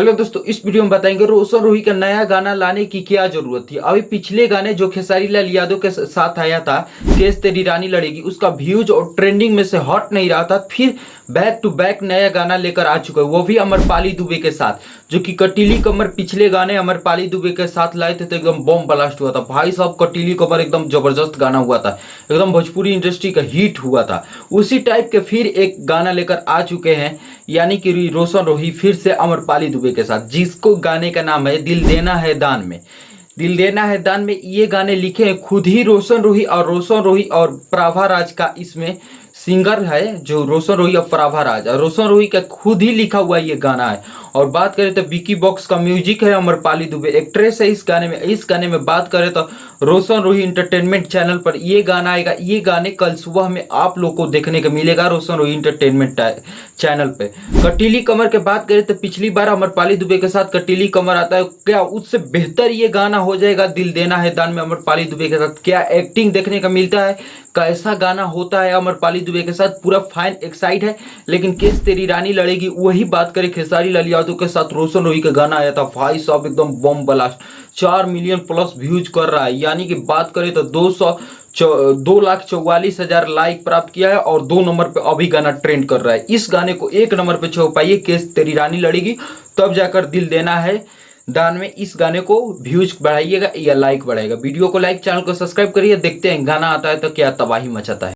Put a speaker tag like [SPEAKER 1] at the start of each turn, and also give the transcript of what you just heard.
[SPEAKER 1] चलो दोस्तों, इस वीडियो में बताएंगे रोशन रोही का नया गाना लाने की क्या जरूरत थी। अभी पिछले गाने जो खेसारी लाल यादव के साथ आया था, केस तेरी रानी लड़ेगी, उसका व्यूज और ट्रेंडिंग में से हट नहीं रहा था। फिर बैक टू बैक नया गाना लेकर आ चुका है, वो भी अमरपाली दुबे के साथ, जो कि कटीली कमर पिछले गाने अमरपाली दुबे के साथ लाए थे तो एकदम बम ब्लास्ट हुआ था। भाई साहब, कटीली कमर एकदम जबरदस्त गाना हुआ था, एकदम भोजपुरी इंडस्ट्री का हिट हुआ था। उसी टाइप के फिर एक गाना लेकर आ चुके हैं, यानी कि रोशन रोही फिर से अमरपाली दुबे के साथ, जिसको गाने का नाम है दिल देना है दान में। दिल देना है दान में ये गाने लिखे हैं खुद ही रोशन रोही, और रोशन रोही और प्राभा राज का इसमें सिंगर है, जो रोशन रोही और प्राभा राज, और रोशन रोही का खुद ही लिखा हुआ ये गाना है। और बात करें तो विकी बॉक्स का म्यूजिक है, अमरपाली दुबे एक्ट्रेस है इस गाने में। इस गाने में बात करें तो रोशन रोही इंटरटेनमेंट चैनल पर ये गाना आएगा। ये गाने कल सुबह में आप लोग को देखने को मिलेगा रोशन रोही इंटरटेनमेंट चैनल पे। कटीली कमर के बात करें तो पिछली बार अमरपाली दुबे के साथ कटीली कमर आता है, क्या उससे बेहतर ये गाना हो जाएगा दिल देना है दान में अमरपाली दुबे के साथ। क्या एक्टिंग देखने का मिलता है, कैसा गाना होता है अमरपाली दुबे के साथ, पूरा फाइन एक्साइट है। लेकिन केस तेरी रानी लड़ेगी, वही बात करें खेसारी लाल यादव के साथ रोशन रोही का गाना आया था, भाई साहब एकदम bomb blast, 4 million plus views कर रहा है। यानी कि बात करें तो 2,44,000 लाइक प्राप्त किया है, और 2 नंबर पे अभी गाना ट्रेंड कर रहा है। इस गाने को 1 नंबर पे छो पाइए केस तेरी रानी लड़ेगी, तब जाकर दिल देना है दान में इस गाने को व्यूज बढ़ाइएगा या लाइक बढ़ाएगा। वीडियो को लाइक, चैनल को सब्सक्राइब करिए। देखते हैं गाना आता है तो क्या तबाही मचाता है।